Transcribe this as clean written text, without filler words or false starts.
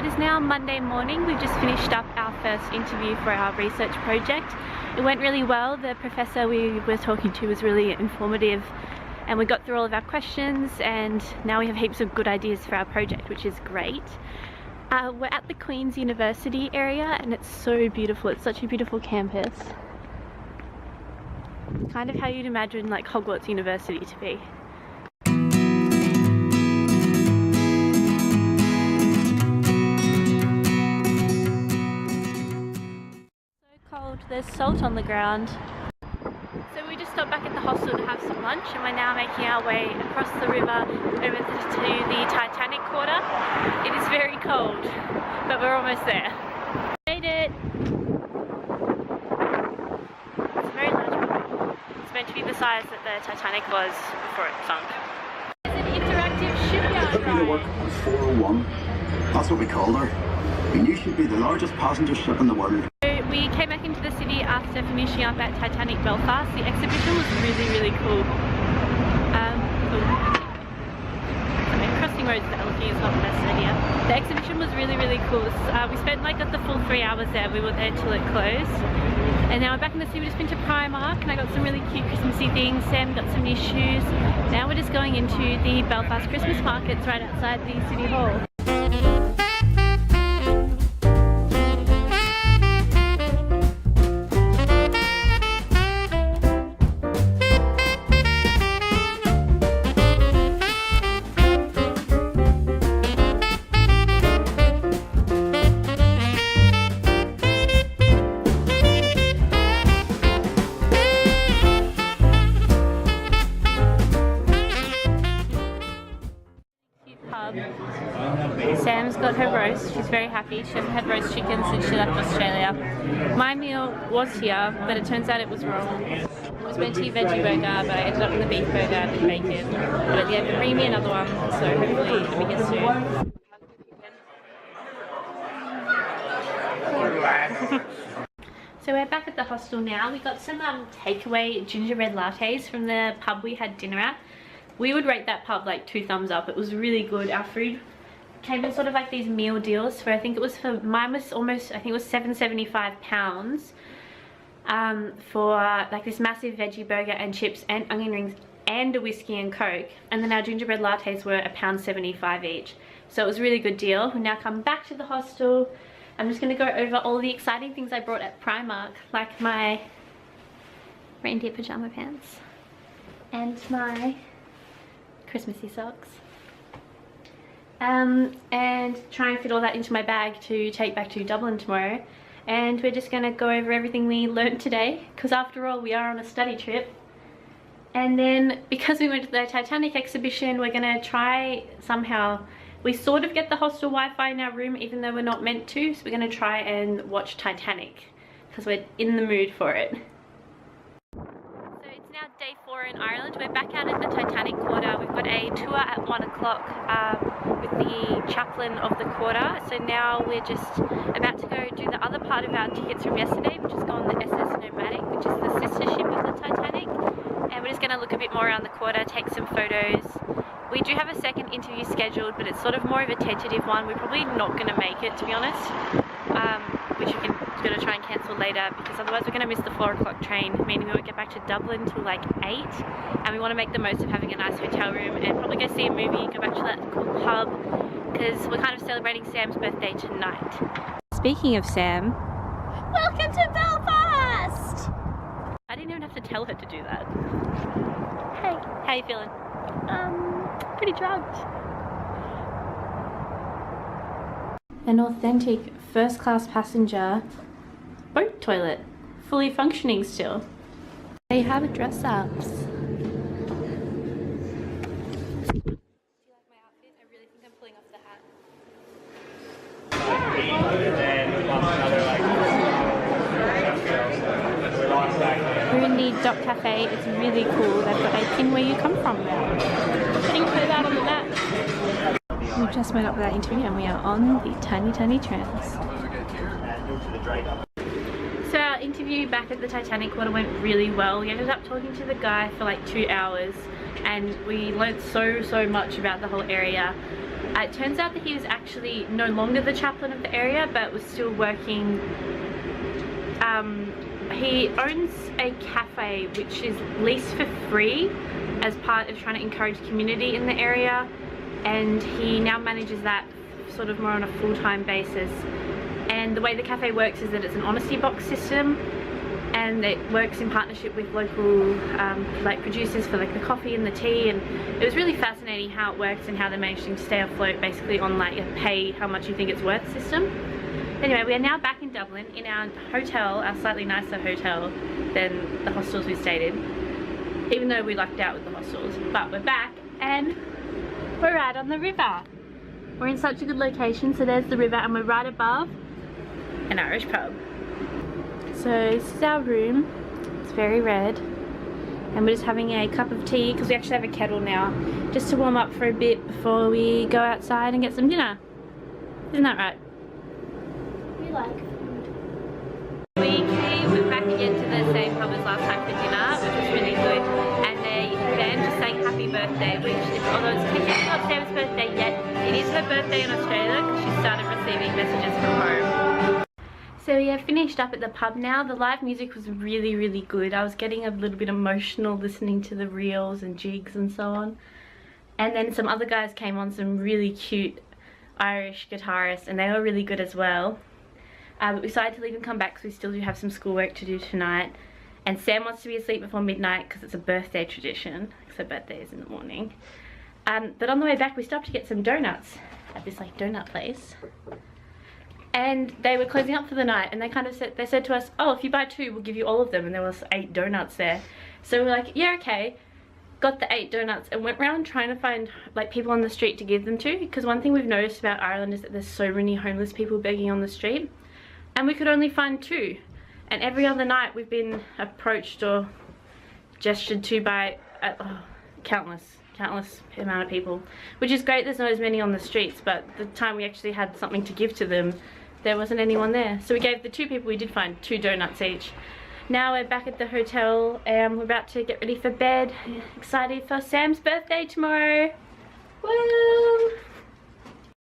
is now Monday morning. We've just finished up our first interview for our research project. It went really well. The professor we were talking to was really informative and we got through all of our questions, and now we have heaps of good ideas for our project, which is great. We're at the Queen's University area and it's so beautiful. It's such a beautiful campus. Kind of how you'd imagine like Hogwarts University to be. Cold, there's salt on the ground. So we just stopped back at the hostel to have some lunch and we're now making our way across the river over to the Titanic quarter. It is very cold, but we're almost there. Made it! It's a very large building. It's meant to be the size that the Titanic was before it sunk. It's an interactive shipyard Took me to work on 401. That's what we called her. We knew she'd be the largest passenger ship in the world. We came back into the city after finishing up at Titanic Belfast. The exhibition was really cool. Crossing roads without looking is not the best idea. The exhibition was really cool. We spent like the full 3 hours there. We were there till it closed. And now we're back in the city. We just been to Primark and I got some really cute Christmassy things. Sam got some new shoes. Now we're just going into the Belfast Christmas markets right outside the City Hall. Sam's got her roast, she's very happy. She hasn't had roast chicken since she left Australia. My meal was here, but it turns out it was wrong. It was meant to be veggie burger, but I ended up with a beef burger and bacon. But at the end, bring me another one, so hopefully it'll be here soon. So we're back at the hostel now. We got some takeaway gingerbread lattes from the pub we had dinner at. We would rate that pub like 2 thumbs up. It was really good. Our food came in sort of like these meal deals for, I think it was for, mine was almost, I think it was £7.75 for like this massive veggie burger and chips and onion rings and a whiskey and coke. And then our gingerbread lattes were £1.75 each. So it was a really good deal. We now come back to the hostel. I'm just going to go over all the exciting things I brought at Primark, like my reindeer pajama pants and my Christmassy socks, and try and fit all that into my bag to take back to Dublin tomorrow. And we're just going to go over everything we learned today, because after all we are on a study trip. And then because we went to the Titanic exhibition, we're going to try somehow, we sort of get the hostel Wi-Fi in our room even though we're not meant to, so we're going to try and watch Titanic because we're in the mood for it. Now day 4 in Ireland. We're back out at the Titanic quarter. We've got a tour at 1 o'clock with the chaplain of the quarter. So now we're just about to go do the other part of our tickets from yesterday, which is go on the SS Nomadic, which is the sister ship of the Titanic. And we're just going to look a bit more around the quarter, take some photos. We do have a second interview scheduled, but it's sort of more of a tentative one. We're probably not going to make it, to be honest, which we're going to try and cancel later, because otherwise we're going to miss the 4 o'clock train, meaning we won't get back to Dublin till like 8, and we want to make the most of having a nice hotel room and probably go see a movie, go back to that cool pub, because we're kind of celebrating Sam's birthday tonight. Speaking of Sam, welcome to Belfast! I didn't even have to tell her to do that. Hey, how you feeling? Pretty drugged. An authentic first-class passenger boat toilet, fully functioning still. They have dress-ups. Do you like my outfit? I really think I'm pulling off the hat. We're in the Dock Cafe. It's really cool. They've got a pin where you come from now. Putting that on the map. We just made up with that interview and we are on the tiny trams. So our interview back at the Titanic quarter went really well. We ended up talking to the guy for like 2 hours and we learned so much about the whole area. It turns out that he was actually no longer the chaplain of the area, but was still working. He owns a cafe which is leased for free as part of trying to encourage community in the area, and he now manages that sort of more on a full-time basis. And the way the cafe works is that it's an honesty box system, and it works in partnership with local like producers for like the coffee and the tea, and it was really fascinating how it works and how they're managing to stay afloat basically on like a pay how much you think it's worth system. Anyway, we are now back in Dublin in our hotel, our slightly nicer hotel than the hostels we stayed in, even though we lucked out with the hostels. But we're back and we're out on the river. We're in such a good location, so there's the river and we're right above an Irish pub. So this is our room. It's very red, and we're just having a cup of tea because we actually have a kettle now, just to warm up for a bit before we go outside and get some dinner. Isn't that right? We like food. We came back again to the same pub as last time for dinner, which was really good, and the band just sang happy birthday, which is, although it's technically not Sam's birthday yet, it is her birthday in Australia because she started receiving messages from home. So we have finished up at the pub now. The live music was really, really good. I was getting a little bit emotional listening to the reels and jigs and so on. And then some other guys came on, some really cute Irish guitarists, and they were really good as well. But we decided to leave and come back because we still do have some schoolwork to do tonight. And Sam wants to be asleep before midnight because it's a birthday tradition, because her birthday is in the morning. But on the way back we stopped to get some donuts at this like donut place. And they were closing up for the night, and they said to us, oh, if you buy 2 we'll give you all of them, and there was 8 donuts there. So we're like, yeah, okay. Got the 8 donuts and went around trying to find like people on the street to give them to, because one thing we've noticed about Ireland is that there's so many homeless people begging on the street, and we could only find 2. And every other night we've been approached or gestured to by countless amount of people, which is great. There's not as many on the streets, but the time we actually had something to give to them, there wasn't anyone there. So we gave the 2 people we did find 2 donuts each. Now we're back at the hotel and we're about to get ready for bed. Excited for Sam's birthday tomorrow. Woo!